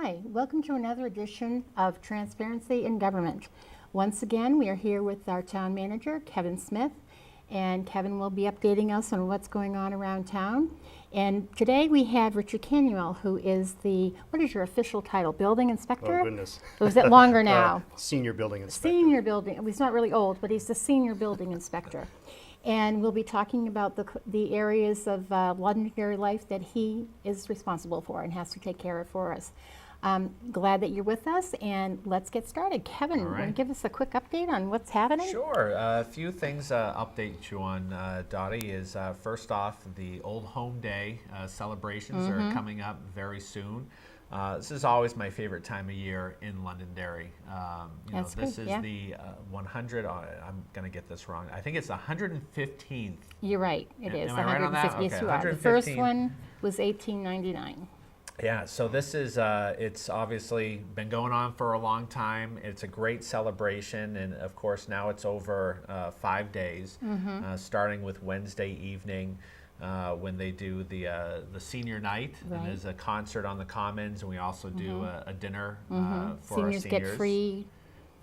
Hi, welcome to another edition of Transparency in Government. Once again, we are here with our town manager, Kevin Smith, and Kevin will be updating us on what's going on around town. And today we have Richard Canuel, who is what is your official title? Building inspector? Oh, goodness. Or is it longer now? Senior building inspector. Senior building, he's not really old, but he's the senior building inspector. And we'll be talking about the areas of Londonderry life that he is responsible for and has to take care of for us. Glad that you're with us, and let's get started. Kevin, All right. want to give us a quick update on what's happening? Sure. A few things update you on, Dottie, is first off, the Old Home Day celebrations are coming up very soon. This is always my favorite time of year in Londonderry. That's this good, is yeah. the 100, I'm going to get this wrong. I think it's the 115th. You're right, it is. Am I right on that? 150. Yes, Okay, you are. The first 115. one was 1899. Yeah, so this is, it's obviously been going on for a long time. It's a great celebration, and of course now it's over 5 days, starting with Wednesday evening when they do the senior night. Right. And there's a concert on the Commons, and we also do a dinner for Seniors our seniors. get free.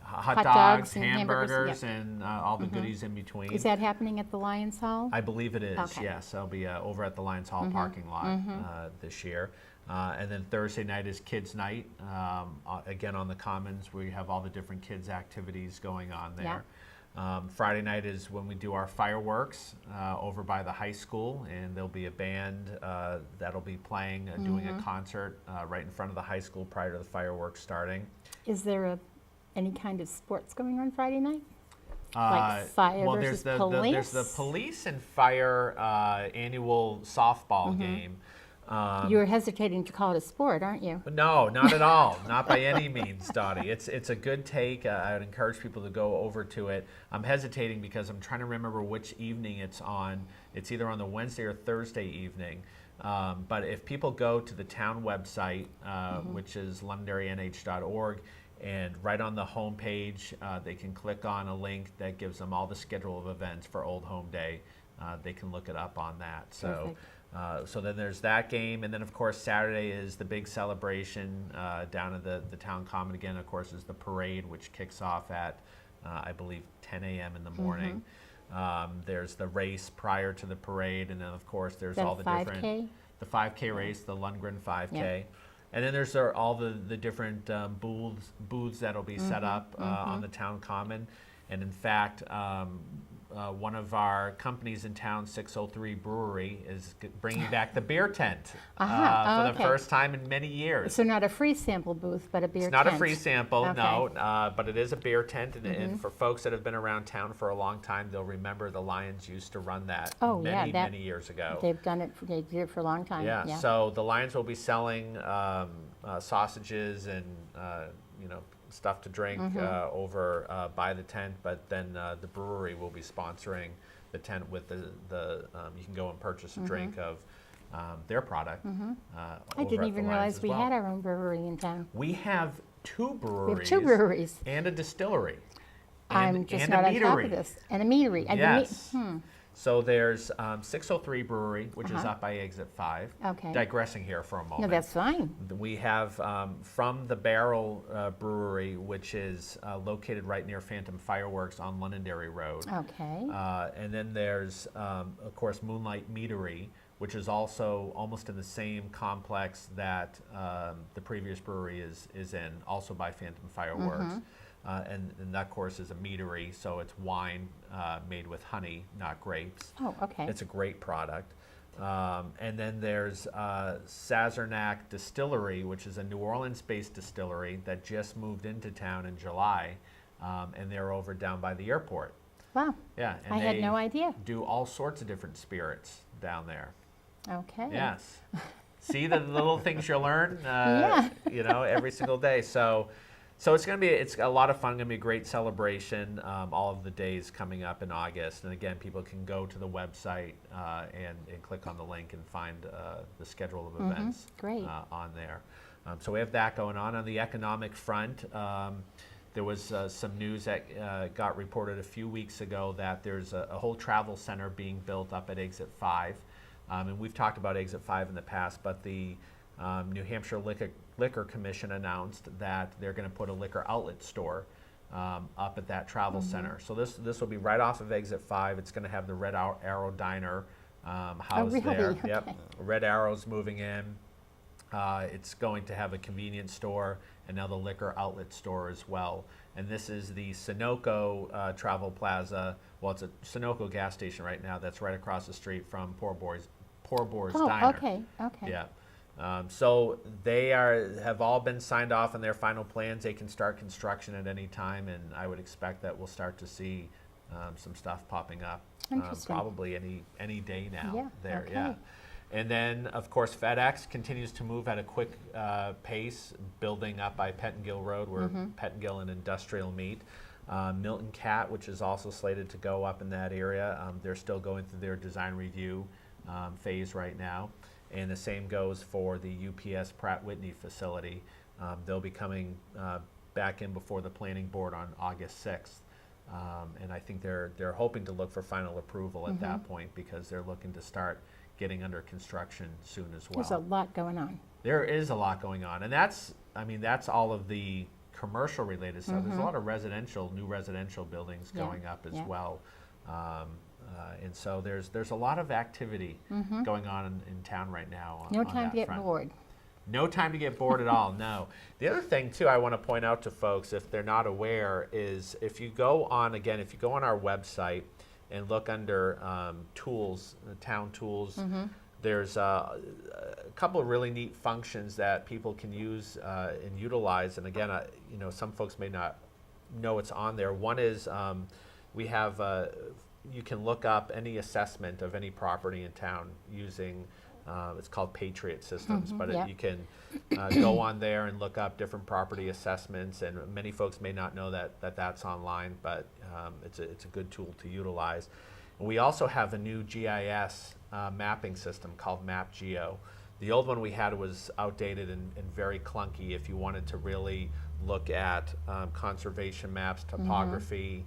Hot dogs dogs, and hamburgers, yep. and all the goodies in between. Is that happening at the Lions Hall? I believe it is, Okay. yes. I'll be over at the Lions Hall parking lot this year. And then Thursday night is Kids Night. Again, on the Commons, we have all the different kids' activities going on there. Friday night is when we do our fireworks over by the high school, and there'll be a band that'll be playing, doing a concert right in front of the high school prior to the fireworks starting. Is there any kind of sports going on Friday night? Like fire Well, versus there's police? there's the police and fire annual softball game. You're hesitating to call it a sport, aren't you? No, not at all. Not by any means, Dottie. It's a good take. I would encourage people to go over to it. I'm hesitating because I'm trying to remember which evening it's on. It's either on the Wednesday or Thursday evening. But if people go to the town website, which is londonderrynh.org, and right on the home page, they can click on a link that gives them all the schedule of events for Old Home Day. They can look it up on that. So. So then there's that game, and then of course Saturday is the big celebration down at the town common. Again, of course, is the parade, which kicks off at I believe 10 a.m. in the morning. There's the race prior to the parade, and then of course there's all the 5K? different the 5K race, the Lundgren 5K. Yeah. And then there's all the different booths that'll be set up on the town common. And in fact, one of our companies in town, 603 Brewery, is bringing back the beer tent for the first time in many years. So not a free sample booth, but a beer tent. It's not a free sample, Okay. no, but it is a beer tent. And for folks that have been around town for a long time, they'll remember the Lions used to run that many years ago. They did it for a long time. Yeah, so the Lions will be selling sausages and stuff to drink over by the tent, but then the brewery will be sponsoring the tent with you can go and purchase a drink of their product. I didn't even realize we had our own brewery in town. We have two breweries. We have two breweries. And a distillery. I'm just and not a on top meadery. of this. And a meadery. And Yes. So there's 603 Brewery, which is up by Exit 5. Okay. Digressing here for a moment. No, that's fine. We have from the Barrel Brewery, which is located right near Phantom Fireworks on Londonderry Road. Okay. And then there's, of course, Moonlight Meadery, which is also almost in the same complex that the previous brewery is in, also by Phantom Fireworks. And that, of course, is a meadery, so it's wine made with honey, not grapes. Oh, okay. It's a great product. And then there's Sazerac Distillery, which is a New Orleans-based distillery that just moved into town in July, and they're over down by the airport. Wow. Yeah, and I had no idea. do all sorts of different spirits down there. Okay. Yes. See the little things you learn, Yeah. Every single day. So it's it's a lot of fun. Going to be a great celebration. All of the days coming up in August, and again, people can go to the website and click on the link and find the schedule of events Great. On there. So we have that going on. On the economic front, there was some news that got reported a few weeks ago that there's a whole travel center being built up at Exit 5. And we've talked about Exit 5 in the past, but the New Hampshire Liquor Commission announced that they're going to put a liquor outlet store up at that travel center. So this will be right off of exit 5. It's going to have the Red Arrow Diner housed really? there. Okay. Yep. Red Arrow's moving in. It's going to have a convenience store and now the liquor outlet store as well. And this is the Sunoco Travel Plaza. Well, it's a Sunoco gas station right now that's right across the street from Poor Boar's Diner. Okay. Yeah. So they have all been signed off on their final plans. They can start construction at any time, and I would expect that we'll start to see some stuff popping up probably any day now. Yeah. And then, of course, FedEx continues to move at a quick pace, building up by Pettingill Road, where Pettingill and Industrial meet. Milton Cat, which is also slated to go up in that area, they're still going through their design review phase right now. And the same goes for the UPS Pratt Whitney facility. They'll be coming back in before the planning board on August 6th. And I think they're hoping to look for final approval at that point, because they're looking to start getting under construction soon as well. There's a lot going on. There is a lot going on, and that's all of the commercial related stuff. There's a lot of new residential buildings going up as well. And so there's a lot of activity going on in town right now. No on time that to get front. bored. No time to get bored at all, no. The other thing, too, I want to point out to folks, if they're not aware, is if you go on our website and look under tools, town tools, there's a couple of really neat functions that people can use and utilize. And again, some folks may not know it's on there. One is we have, you can look up any assessment of any property in town using, it's called Patriot Systems, but you can go on there and look up different property assessments, and many folks may not know that's online, but it's a good tool to utilize. And we also have a new GIS mapping system called MapGeo. The old one we had was outdated and very clunky. If you wanted to really look at conservation maps, topography,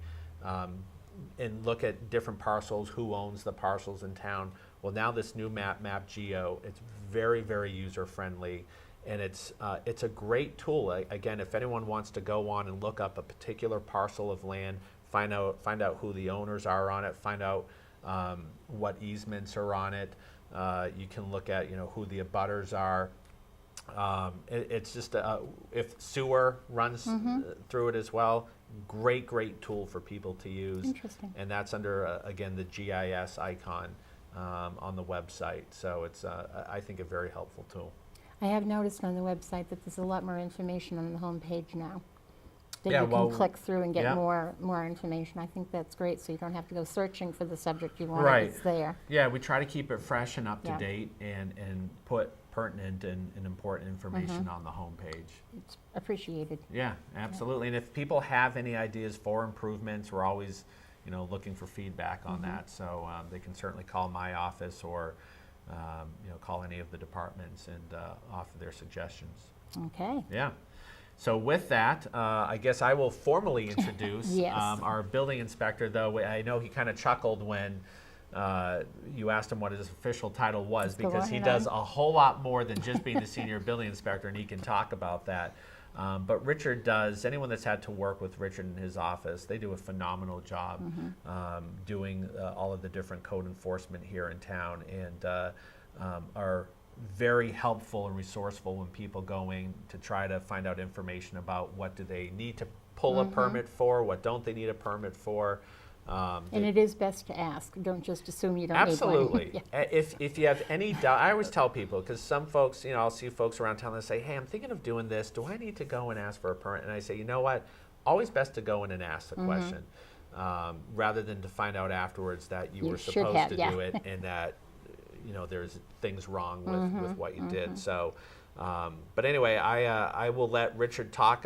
and look at different parcels, who owns the parcels in town. Well, now this new MapGeo, it's very, very user-friendly, and it's a great tool. Again, if anyone wants to go on and look up a particular parcel of land, find out who the owners are on it, find out what easements are on it. You can look at who the abutters are. It's just if sewer runs through it as well. Great tool for people to use. Interesting. And that's under again the GIS icon on the website. So it's I think a very helpful tool. I have noticed on the website that there's a lot more information on the home page now. That Yeah, you well, can click through and get yeah. more information. I think that's great, so you don't have to go searching for the subject you want. Right. It's there. Yeah, we try to keep it fresh and up to Yeah. date and put pertinent and important information on the homepage. It's appreciated. Yeah, absolutely. And if people have any ideas for improvements, we're always, looking for feedback on that. So they can certainly call my office or, call any of the departments and offer their suggestions. Okay. Yeah. So with that, I guess I will formally introduce Yes. our building inspector, though I know he kind of chuckled when you asked him what his official title was, Just go because he ahead does on. a whole lot more than just being the senior building inspector, and he can talk about that. But Richard does, anyone that's had to work with Richard in his office, they do a phenomenal job doing all of the different code enforcement here in town, and are very helpful and resourceful when people going to try to find out information about what do they need to pull a permit for, what don't they need a permit for. And it is best to ask. Don't just assume you don't Absolutely. need one. Yeah. If you have any doubt, I always tell people, because some folks, I'll see folks around town that say, hey, I'm thinking of doing this. Do I need to go and ask for a permit? And I say, you know what? Always best to go in and ask the question, rather than to find out afterwards that you were should supposed have, to yeah. do it and that, there's things wrong with what you did. So, but anyway, I will let Richard talk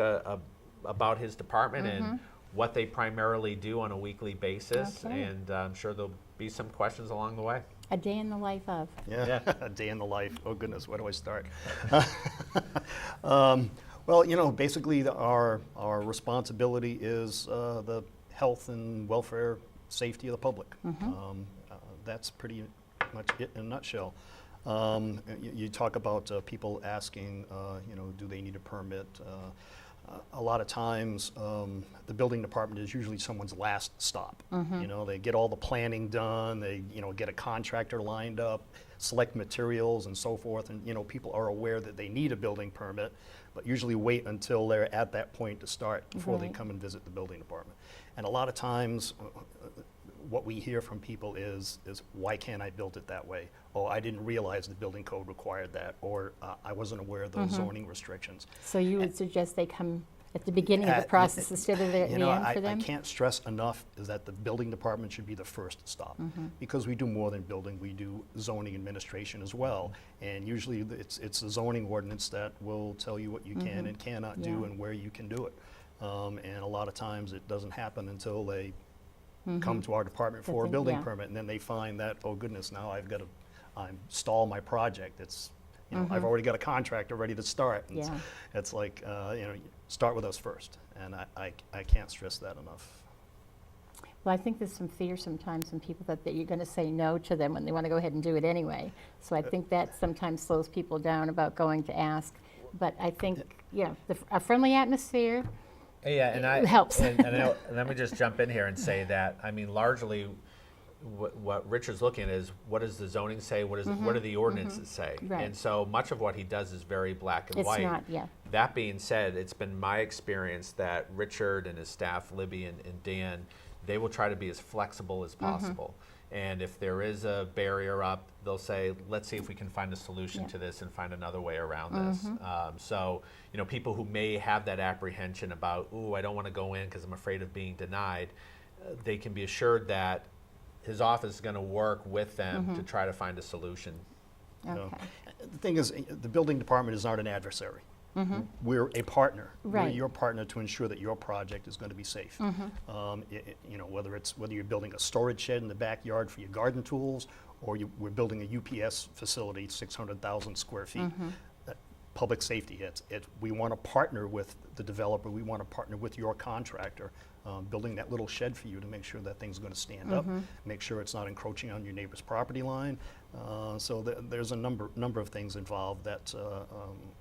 about his department and what they primarily do on a weekly basis, Okay. and I'm sure there'll be some questions along the way. A day in the life of. Yeah, a day in the life. Oh goodness, where do I start? Well, basically our responsibility is the health and welfare, safety of the public. That's pretty much it in a nutshell. You talk about people asking, do they need a permit? A lot of times, the building department is usually someone's last stop. They get all the planning done, they get a contractor lined up, select materials and so forth, and people are aware that they need a building permit, but usually wait until they're at that point to start before they Right. come and visit the building department. And a lot of times, what we hear from people is why can't I build it that way? Oh, I didn't realize the building code required that, or I wasn't aware of those zoning restrictions. So you would suggest they come at the beginning of the process instead of at the end for them? I can't stress enough is that the building department should be the first stop, because we do more than building. We do zoning administration as well, and usually it's the zoning ordinance that will tell you what you can and cannot do Yeah. and where you can do it. And a lot of times it doesn't happen until they come to our department for a thing, building yeah. permit, and then they find that, oh goodness, now I've got to stall my project. It's I've already got a contractor ready to start. And Yeah. it's like start with us first, and I can't stress that enough. Well, I think there's some fear sometimes in people that you're going to say no to them when they want to go ahead and do it anyway. So I think that sometimes slows people down about going to ask. But I think, a friendly atmosphere, Yeah, and It helps. And let me just jump in here and say that, I mean, largely what Richard's looking at is what does the zoning say, what do the ordinances say? Right. And so much of what he does is very black and it's white. not, yeah. That being said, it's been my experience that Richard and his staff, Libby and Dan, they will try to be as flexible as possible. And if there is a barrier up, they'll say, let's see if we can find a solution Yeah. to this and find another way around this. So, people who may have that apprehension about, ooh, I don't want to go in because I'm afraid of being denied, they can be assured that his office is going to work with them to try to find a solution. Okay. The thing is, the building department is not an adversary. We're a partner. Right. We're your partner to ensure that your project is going to be safe. Whether you're building a storage shed in the backyard for your garden tools, or we're building a UPS facility, 600,000 square feet. Public safety. We want to partner with the developer. We want to partner with your contractor, building that little shed for you to make sure that thing's going to stand up, make sure it's not encroaching on your neighbor's property line. So there's a number of things involved that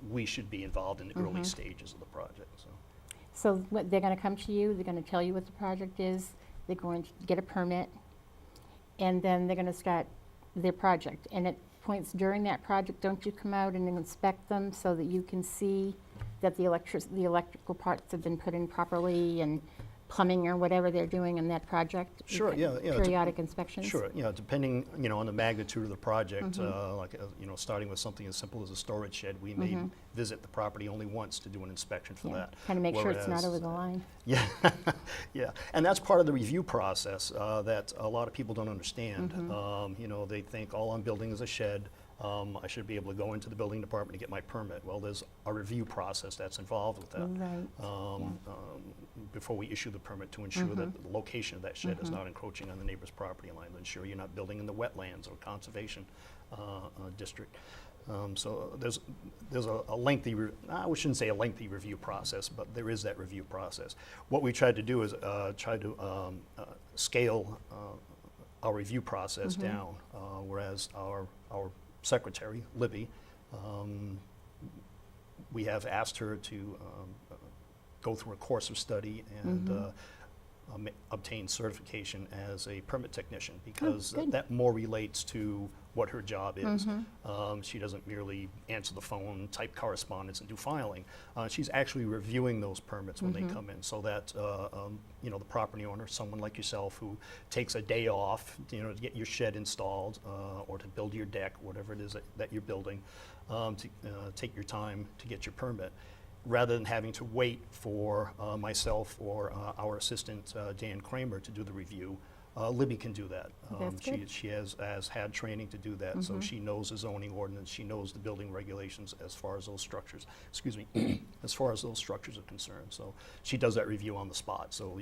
we should be involved in the early stages of the project. So what, they're going to come to you, they're going to tell you what the project is, they're going to get a permit, and then they're going to start their project. And at points during that project, don't you come out and inspect them so that you can see that the electrical parts have been put in properly, and plumbing or whatever they're doing in that project? Sure, yeah. Periodic inspections? Sure, depending, on the magnitude of the project, starting with something as simple as a storage shed, we may visit the property only once to do an inspection for that. Kind of make sure it's not Whereas, over the line. Yeah, yeah, and that's part of the review process that a lot of people don't understand. They think all I'm building is a shed. I should be able to go into the building department to get my permit. Well, there's a review process that's involved with that. Right. Before we issue the permit, to ensure that the location of that shed is not encroaching on the neighbor's property line, to ensure you're not building in the wetlands or conservation district. So there's a lengthy, I shouldn't say a lengthy review process, but there is that review process. What we tried to do is try to scale our review process down, whereas our secretary, Libby, we have asked her to go through a course of study and obtain certification as a permit technician, because good. that more relates to what her job is. She doesn't merely answer the phone, type correspondence, and do filing. She's actually reviewing those permits when they come in, so that the property owner, someone like yourself, who takes a day off, to get your shed installed or to build your deck, whatever it is that you're building, to take your time to get your permit, rather than having to wait for myself or our assistant, Dan Kramer, to do the review. Libby can do that. That's good. She has had training to do that, so she knows the zoning ordinance, she knows the building regulations as far as those structures, as far as those structures are concerned. So she does that review on the spot, so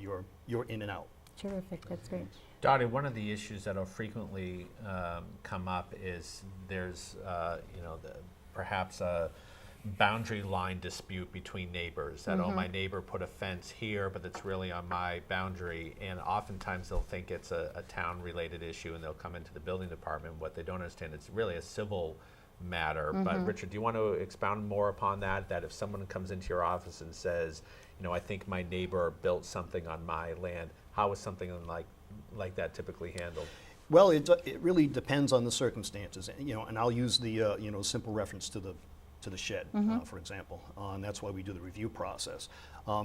you're in and out. Terrific, that's great. Dottie, one of the issues that will frequently come up is there's, perhaps boundary line dispute between neighbors, that, oh, my neighbor put a fence here, but it's really on my boundary, and oftentimes they'll think it's a town-related issue, and they'll come into the building department. What they don't understand, it's really a civil matter. But Richard, do you want to expound more upon that, that if someone comes into your office and says, you know, I think my neighbor built something on my land, how is something like that typically handled? Well, it really depends on the circumstances, you know, and I'll use the you know, simple reference to the shed, for example, and that's why we do the review process.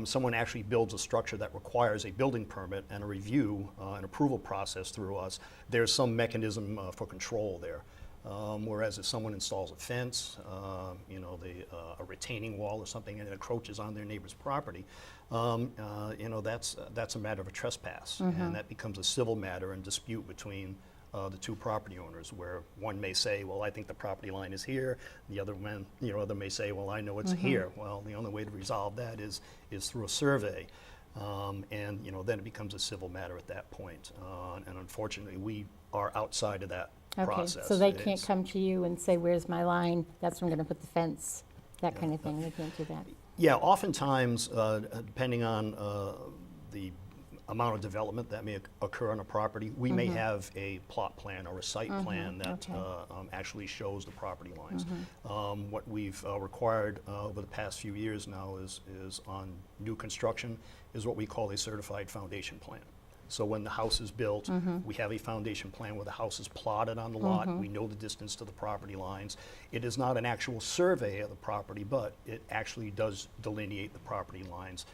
Someone actually builds a structure that requires a building permit and a review, an approval process through us. There's some mechanism for control there. Whereas if someone installs a fence, you know, a retaining wall or something, and it encroaches on their neighbor's property, you know, that's a matter of a trespass, and that becomes a civil matter and dispute between the two property owners, where one may say, well, I think the property line is here. The other man, you know, other may say, well, I know it's here. Well, the only way to resolve that is through a survey. And you know, then it becomes a civil matter at that point. And unfortunately, we are outside of that process. So they can't come to you and say, where's my line? That's where I'm going to put the fence, that kind of thing. They can't do that. Yeah, oftentimes, depending on the amount of development that may occur on a property, we may have a plot plan or a site plan that actually shows the property lines. What we've required over the past few years now is on new construction is what we call a certified foundation plan. So when the house is built, we have a foundation plan where the house is plotted on the lot. We know the distance to the property lines. It is not an actual survey of the property, but it actually does delineate the property lines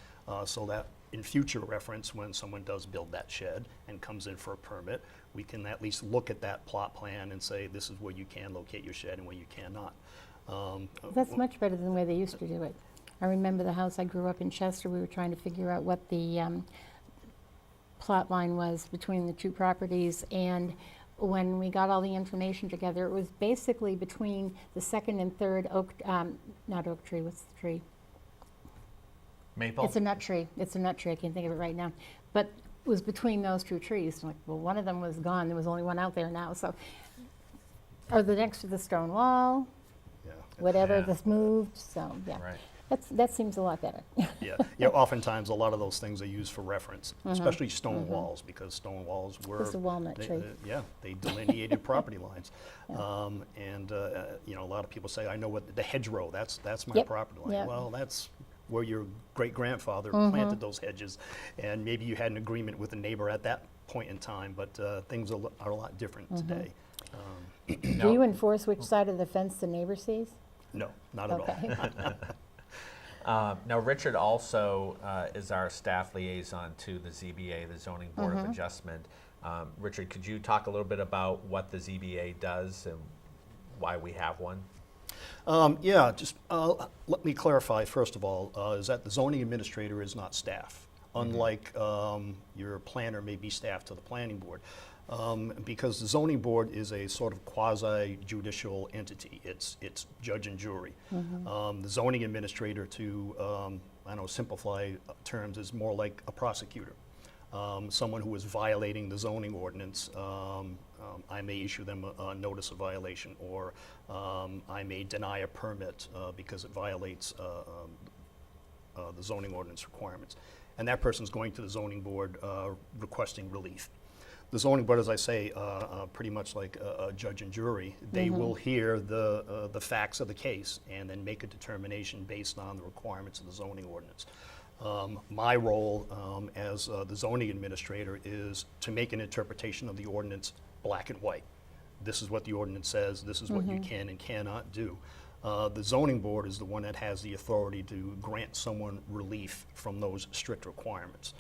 so that in future reference, when someone does build that shed and comes in for a permit, we can at least look at that plot plan and say, this is where you can locate your shed and where you cannot. That's much better than the way they used to do it. I remember the house I grew up in Chester, we were trying to figure out what the plot line was between the two properties, and when we got all the information together, it was basically between the second and third not oak tree, what's the tree? Maple? It's a nut tree. It's a nut tree. I can't think of it right now. But it was between those two trees. I'm like, well, one of them was gone. There was only one out there now. So, or the next to the stone wall, whatever, Yeah. this moved. So, yeah. Right. That seems a lot better. Yeah, oftentimes a lot of those things are used for reference, especially stone walls, because stone walls were. It's a walnut tree. They delineated property lines. And you know, a lot of people say, I know what the hedgerow, that's my Yep, property line. yep. Well, that's where your great-grandfather planted those hedges, and maybe you had an agreement with the neighbor at that point in time, but things are a lot different today. Do you enforce which side of the fence the neighbor sees? No, not at all. Now, Richard also is our staff liaison to the ZBA, the Zoning Board of Adjustment. Richard, could you talk a little bit about what the ZBA does and why we have one? Yeah, just let me clarify first of all, is that the zoning administrator is not staff, unlike your planner may be staff to the planning board. Because the zoning board is a sort of quasi-judicial entity. It's judge and jury. The zoning administrator, to I know simplify terms, is more like a prosecutor. Someone who is violating the zoning ordinance, I may issue them a notice of violation, or I may deny a permit because it violates the zoning ordinance requirements. And that person's going to the zoning board requesting relief. The zoning board, as I say, pretty much like a judge and jury, they will hear the facts of the case and then make a determination based on the requirements of the zoning ordinance. My role as the zoning administrator is to make an interpretation of the ordinance black and white. This is what the ordinance says, this is what you can and cannot do. The zoning board is the one that has the authority to grant someone relief from those strict requirements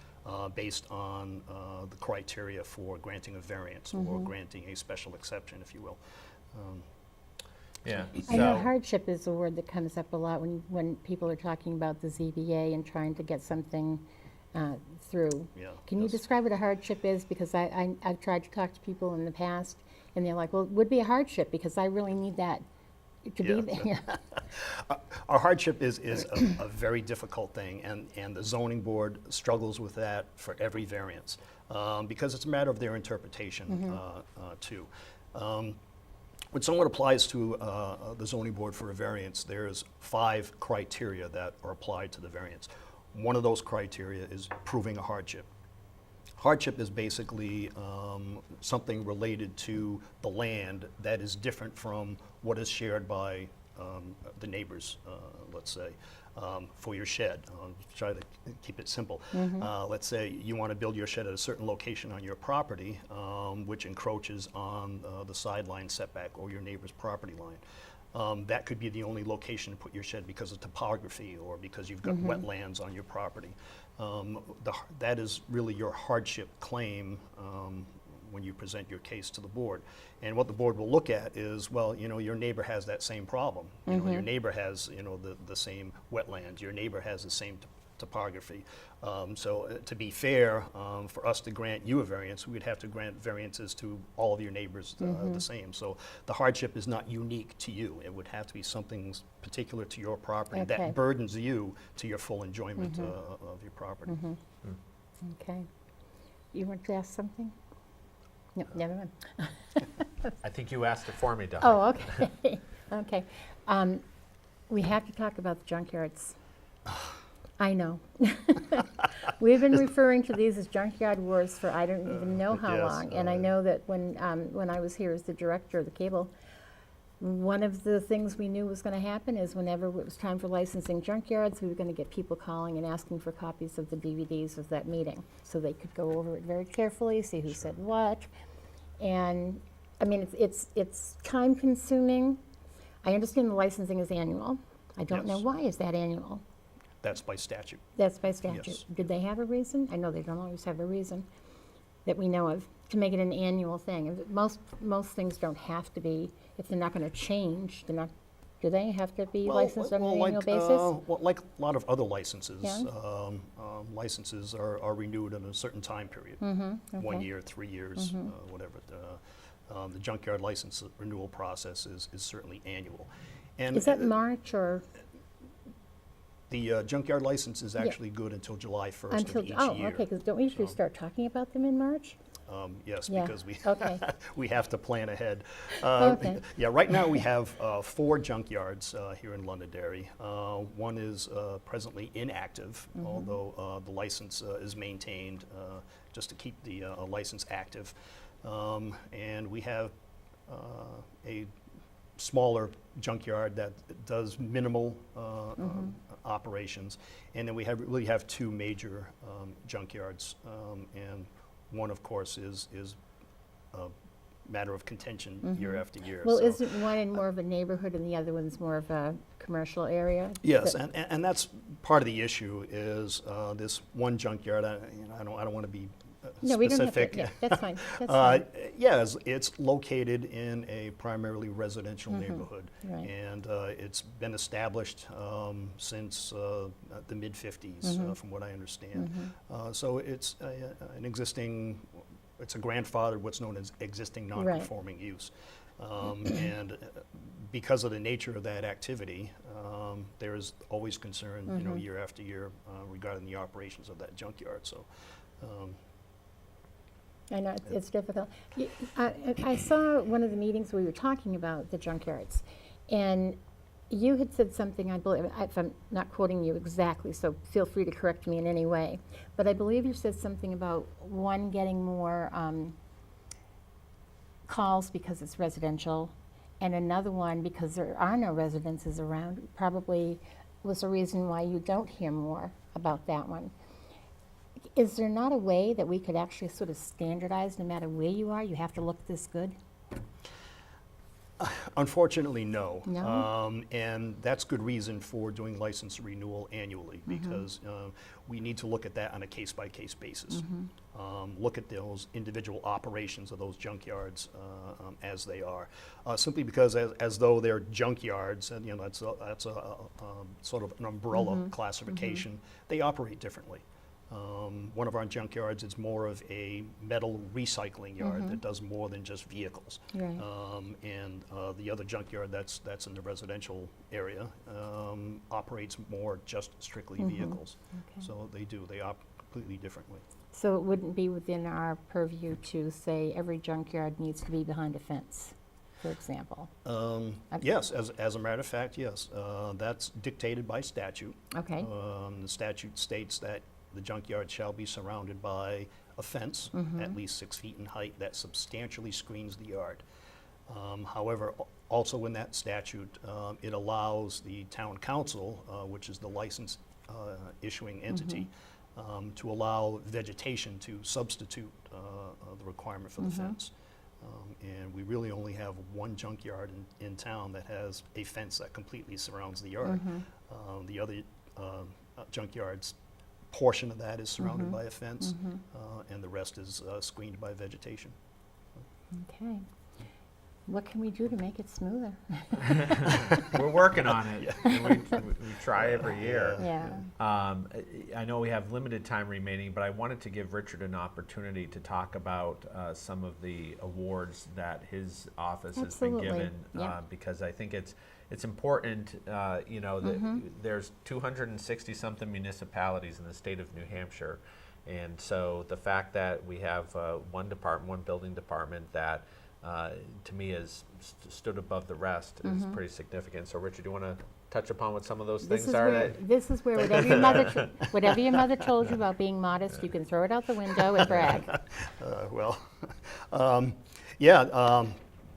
based on the criteria for granting a variance or granting a special exception, if you will. Yeah. I know hardship is a word that comes up a lot when people are talking about the ZBA and trying to get something through. Yeah, Can you yes. describe what a hardship is? Because I've tried to talk to people in the past, and they're like, well, it would be a hardship because I really need that to be there. Our hardship is a very difficult thing, and the zoning board struggles with that for every variance because it's a matter of their interpretation too. when someone applies to the zoning board for a variance, there's 5 criteria that are applied to the variance. One of those criteria is proving a hardship. Hardship is basically something related to the land that is different from what is shared by the neighbors, let's say, for your shed. Try to keep it simple. Let's say you want to build your shed at a certain location on your property, which encroaches on the sideline setback or your neighbor's property line. That could be the only location to put your shed because of topography or because you've got wetlands on your property. That is really your hardship claim when you present your case to the board. And what the board will look at is, well, you know, your neighbor has that same problem. You know, your neighbor has, you know, the same wetlands. Your neighbor has the same topography. So to be fair, for us to grant you a variance, we'd have to grant variances to all of your neighbors the same. So the hardship is not unique to you. It would have to be something particular to your property that burdens you to your full enjoyment of your property. Okay. You want to ask something? No, never mind. I think you asked it for me, Doug. Oh, okay. Okay. We have to talk about the junkyards. I know. We've been referring to these as junkyard wars for I don't even know how yes, long. And I know that when I was here as the director of the cable, one of the things we knew was going to happen is whenever it was time for licensing junkyards, we were going to get people calling and asking for copies of the DVDs of that meeting so they could go over it very carefully, see who said what. And I mean, it's time consuming. I understand the licensing is annual. I don't know Yes. why is that annual. That's by statute. That's by statute. Yes. Did they have a reason? I know they don't always have a reason that we know of to make it an annual thing. And most things don't have to be, if they're not going to change, they're not, do they have to be licensed on an annual basis? Well, like a lot of other licenses, Yeah. Licenses are renewed in a certain time period. 1 year, 3 years, whatever. The junkyard license renewal process is certainly annual. And Is that March or the junkyard license is actually good until July 1st until, of each oh, year. okay, because don't we usually start talking about them in March? Yes, Yeah, because we okay. we have to plan ahead. Okay. Yeah, right now we have 4 junkyards here in Londonderry. One is presently inactive, although the license is maintained just to keep the license active. And we have a smaller junkyard that does minimal operations. And then we really have 2 major junkyards. And one, of course, is a matter of contention year after year. Well, So, isn't one in more of a neighborhood and the other one's more of a commercial area? yes, That- and that's part of the issue is this one junkyard. I don't want to be No, we don't have to, specific. yeah, that's fine, that's fine. Yes, it's located in a primarily residential neighborhood. Right. And it's been established since the mid-50s, from what I understand. So it's an existing, it's a grandfathered, what's known as existing non-conforming use. And because of the nature of that activity, there is always concern, you know, year after year regarding the operations of that junkyard. So. I know, it's difficult. I saw one of the meetings where we were talking about the junkyards, and you had said something, I believe, if I'm not quoting you exactly, so feel free to correct me in any way, but I believe you said something about one getting more calls because it's residential, and another one because there are no residences around, probably was a reason why you don't hear more about that one. Is there not a way that we could actually sort of standardize, no matter where you are, you have to look this good? Unfortunately, no. No? And that's good reason for doing license renewal annually, because we need to look at that on a case-by-case basis. Look at those individual operations of those junkyards as they are. Simply because as though they're junkyards, and you know that's a sort of an umbrella classification, they operate differently. One of our junkyards is more of a metal recycling yard that does more than just vehicles. Right. And the other junkyard that's in the residential area operates more just strictly vehicles. Okay. So they operate completely differently. So it wouldn't be within our purview to say every junkyard needs to be behind a fence, for example? Yes, as a matter of fact, yes. That's dictated by statute. Okay. The statute states that the junkyard shall be surrounded by a fence at least 6 feet in height that substantially screens the yard. However, also in that statute, it allows the town council, which is the license issuing entity, to allow vegetation to substitute the requirement for the fence. And we really only have one junkyard in town that has a fence that completely surrounds the yard. The other junkyards, portion of that is surrounded by a fence, and the rest is screened by vegetation. Okay. What can we do to make it smoother? We're working on it. We try every year. Yeah. I know we have limited time remaining, but I wanted to give Richard an opportunity to talk about some of the awards that his office Absolutely. has been given, Yeah. because I think it's important. You know, that there's 260 something municipalities in the state of New Hampshire, and so the fact that we have one building department that to me has stood above the rest is pretty significant. So Richard, do you want to touch upon what some of those things are? This is where whatever your mother told you about being modest, you can throw it out the window and brag.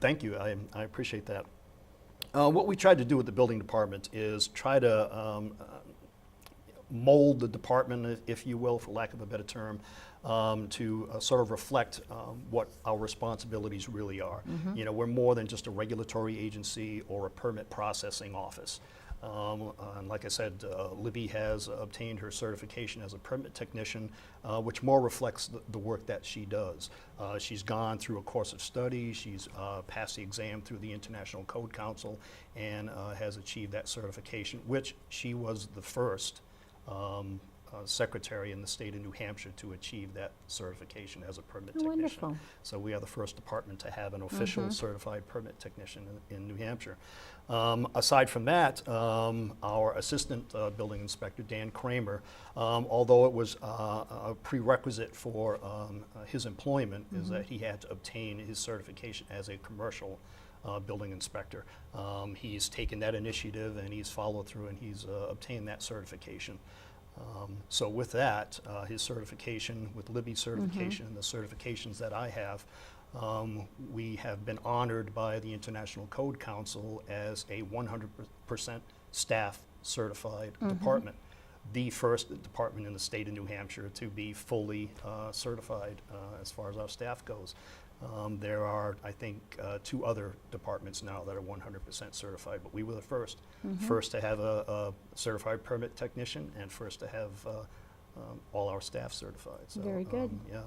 Thank you. I appreciate that. What we tried to do with the building department is try to mold the department, if you will, for lack of a better term, to sort of reflect what our responsibilities really are. You know, we're more than just a regulatory agency or a permit processing office. And like I said, Libby has obtained her certification as a permit technician, which more reflects the work that she does. She's gone through a course of study, she's passed the exam through the International Code Council, and has achieved that certification, which she was the first secretary in the state of New Hampshire to achieve that certification as a permit technician. Wonderful. So we are the first department to have an official certified permit technician in New Hampshire. Aside from that, our assistant building inspector, Dan Kramer, although it was a prerequisite for his employment, is that he had to obtain his certification as a commercial building inspector. He's taken that initiative and he's followed through and he's obtained that certification. So with that, his certification, with Libby's certification, and the certifications that I have, we have been honored by the International Code Council as a 100% staff certified department. The first department in the state of New Hampshire to be fully certified as far as our staff goes. There are, I think, 2 other departments now that are 100% certified, but we were the first. First to have a certified permit technician, and first to have all our staff certified. So, Very good. Yeah,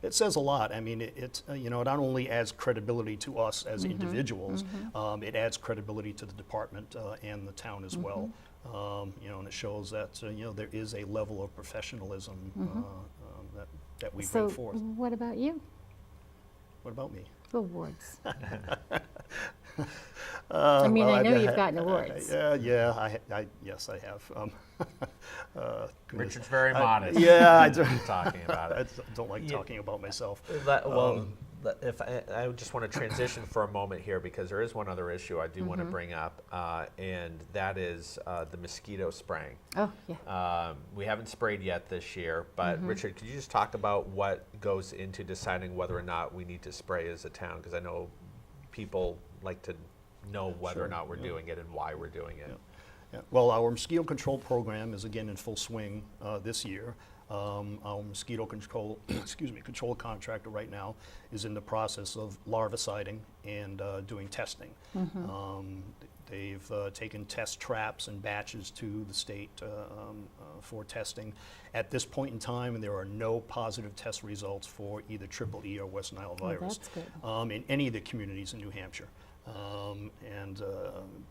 it says a lot. I mean, it you know, not only adds credibility to us as individuals, it adds credibility to the department and the town as well. You know, and it shows that you know, there is a level of professionalism that we bring forth. So what about you? What about me? Awards. I mean, I know you've gotten awards. Yes, I have. Richard's very modest. I don't, talking about it. I don't like talking about myself. If I just want to transition for a moment here, because there is one other issue I do want to bring up, and that is the mosquito spraying. Oh, yeah. We haven't sprayed yet this year, but Richard, could you just talk about what goes into deciding whether or not we need to spray as a town? Because I know people like to know whether or not we're doing it and why we're doing it. Yeah. Well, our mosquito control program is again in full swing this year. Our mosquito control, control contractor right now is in the process of larviciding and doing testing. They've taken test traps and batches to the state for testing. At this point in time, there are no positive test results for either triple E or West Nile virus in any of the communities in New Hampshire.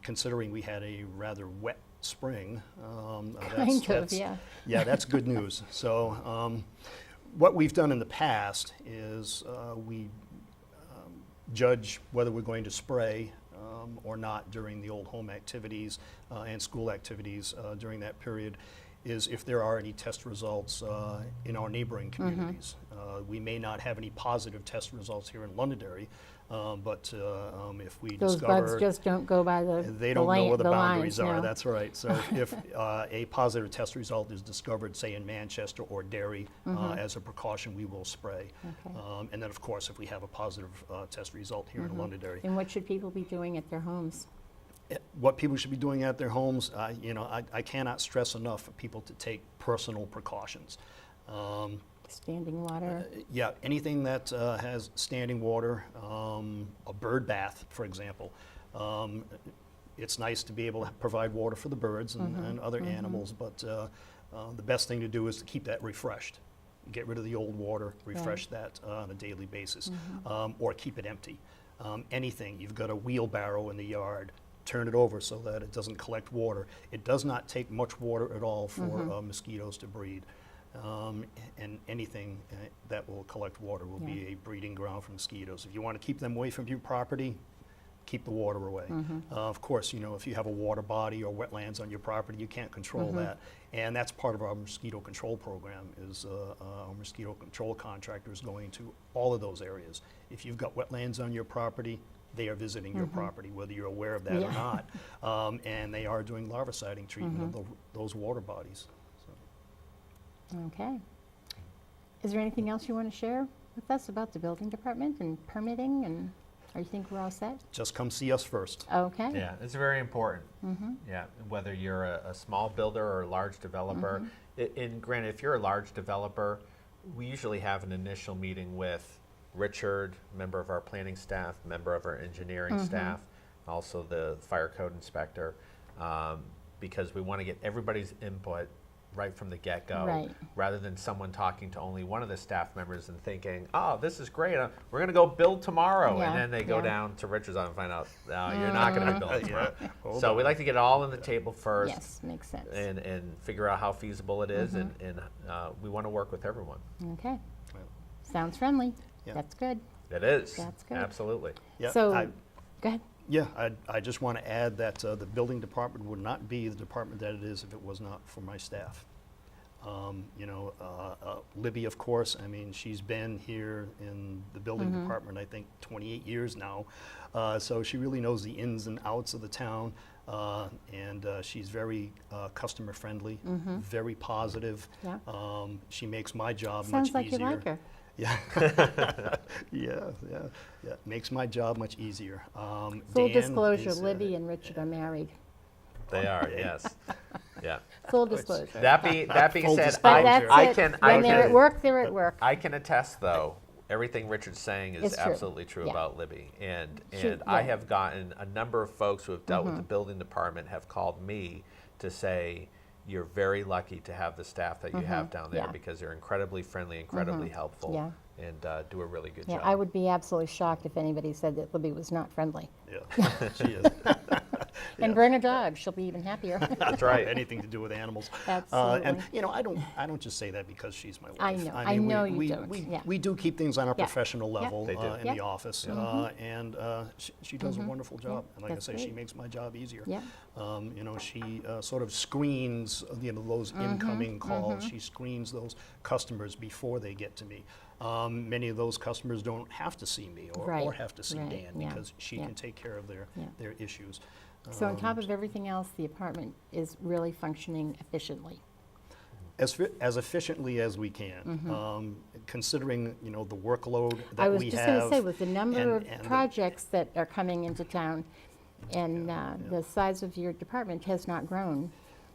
Considering we had a rather wet spring, yeah, that's good news. So what we've done in the past is we judge whether we're going to spray or not during the old home activities and school activities during that period. is if there are any test results in our neighboring communities. We may not have any positive test results here in Londonderry, but if we Those discover bugs just don't go by the they don't know where the boundaries lines, are. no. That's right. So if a positive test result is discovered, say in Manchester or Derry, as a precaution, we will spray. Okay. And then, of course, if we have a positive test result here in Londonderry, And what should people be doing at their homes? what people should be doing at their homes, I cannot stress enough for people to take personal precautions. Standing water? Yeah, anything that has standing water, a bird bath, for example. It's nice to be able to provide water for the birds and other animals, but the best thing to do is to keep that refreshed. Get rid of the old water, refresh that on a daily basis, or keep it empty. Anything, you've got a wheelbarrow in the yard, turn it over so that it doesn't collect water. It does not take much water at all for mosquitoes to breed. And anything that will collect water will be a breeding ground for mosquitoes. If you want to keep them away from your property, keep the water away. Of course, if you have a water body or wetlands on your property, you can't control that. And that's part of our mosquito control program is our mosquito control contractors going to all of those areas. If you've got wetlands on your property, they are visiting your property, whether you're aware of that or not. And they are doing larviciding treatment of those water bodies. Okay. Is there anything else you want to share with us about the building department and permitting, and or you think we're all set? Just come see us first. Okay. Yeah, it's very important. Yeah, whether you're a small builder or a large developer. And granted, if you're a large developer, we usually have an initial meeting with Richard, member of our planning staff, member of our engineering staff, also the fire code inspector, because we want to get everybody's input right from the get-go, Right. rather than someone talking to only one of the staff members and thinking, oh, this is great, we're going to go build tomorrow, Yeah, and then they go yeah. down to Richard's office and find out, you're not going to be building tomorrow. Hold So on. we like to get it all on the table first, Yes, makes sense. and figure out how feasible it is, and we want to work with everyone. Okay. Well, Sounds friendly. Yeah. That's good. It is. That's good. Absolutely. Yeah, So, I- go ahead. Yeah, I just want to add that the building department would not be the department that it is if it was not for my staff. Libby, of course, I mean, she's been here in the building department, I think, 28 years now. So she really knows the ins and outs of the town. And she's very customer friendly, very positive. Yeah. She makes my job Sounds much like easier. you like her. Yeah. Yeah. Makes my job much easier. Full Dan disclosure, is, Libby and Richard are married. They are, yes. Yeah. Full disclosure. That being Full said, disclosure. But that's I it. can When they're at work, they're at work. I can attest, though, everything Richard's saying is It's true. absolutely true Yeah. about Libby. And She- I yeah. have gotten a number of folks who have dealt with the building department have called me to say, you're very lucky to have the staff that you have down there, Yeah. because they're incredibly friendly, incredibly helpful, Yeah. and do a really good Yeah, job. I would be absolutely shocked if anybody said that Libby was not friendly. Yeah, she is. And bring a dog, she'll be even happier. That's right. Anything to do with animals. Absolutely. And I don't just say that because she's my wife. I know. I mean, know we, you don't. Yeah. we do keep things on a Yeah. professional level They do. in Yeah. the office, and she does a wonderful job. And like That's I say, she great. makes my job easier. Yeah. She sort of screens those incoming calls. She screens those customers before they get to me. Many of those customers don't have to see me or Right. have to see Right. Dan Yeah. because she Yeah. can take care of their issues. So on top of everything else, the apartment is really functioning efficiently. As efficiently as we can, considering the workload that I was we just have. going to say, with the number of and the- projects that are coming into town, and the size of your department has not grown.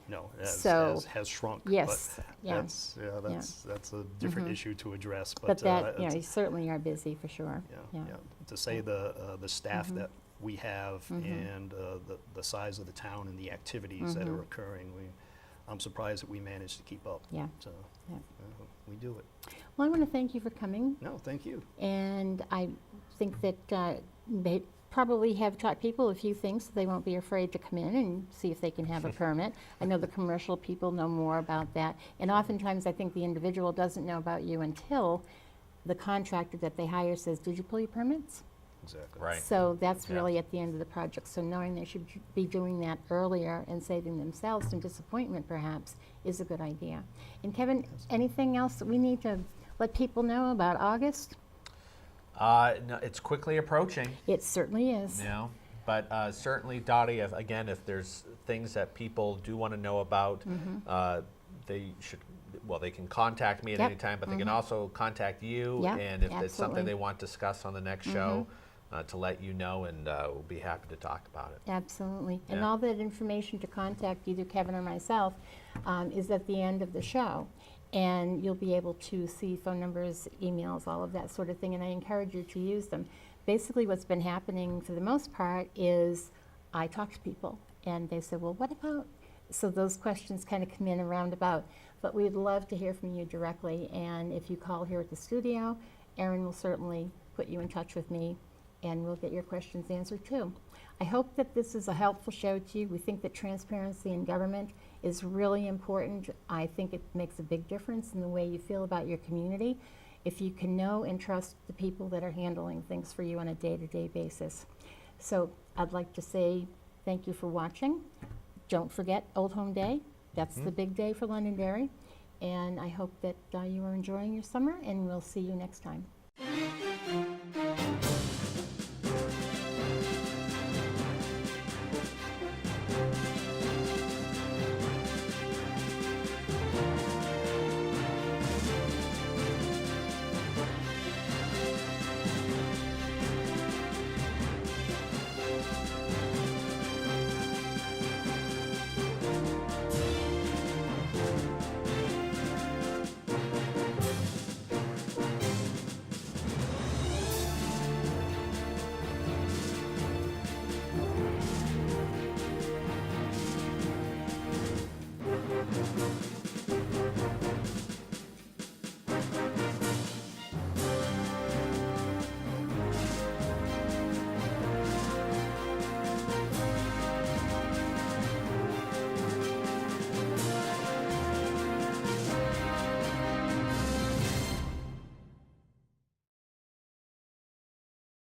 No, So- has shrunk. Yes, but yeah, that's a different issue to address. But that, it's- you certainly are busy for sure. yeah. To say the staff that we have and the size of the town and the activities that are occurring, I'm surprised that we managed to keep up. Yeah. So Yeah. we do it. Well, I want to thank you for coming, No, thank you. and I think that they probably have taught people a few things, so they won't be afraid to come in and see if they can have a permit. I know the commercial people know more about that, and oftentimes I think the individual doesn't know about you until the contractor that they hire says, "Did you pull your permits?" Exactly. Right. So that's Yeah. really at the end of the project. So knowing they should be doing that earlier and saving themselves some disappointment perhaps is a good idea. And Kevin, anything else that we need to let people know about August? No, it's quickly approaching. It certainly is. You know, but certainly, Dottie, if there's things that people do want to know about, they should. Well, they can contact me at Yep. any time, but they can also contact you, Yep, and if it's something absolutely. they want to discuss on the next show, to let you know, and we'll be happy to talk about it. Absolutely. And Yeah. all that information to contact either Kevin or myself is at the end of the show. And you'll be able to see phone numbers, emails, all of that sort of thing, and I encourage you to use them. Basically, what's been happening for the most part is I talk to people, and they say, well, what about? So those questions kind of come in a roundabout. But we'd love to hear from you directly, and if you call here at the studio, Erin will certainly put you in touch with me, and we'll get your questions answered too. I hope that this is a helpful show to you. We think that transparency in government is really important. I think it makes a big difference in the way you feel about your community if you can know and trust the people that are handling things for you on a day-to-day basis. So I'd like to say thank you for watching. Don't forget Old Home Day. That's the big day for Londonderry. And I hope that you are enjoying your summer, and we'll see you next time.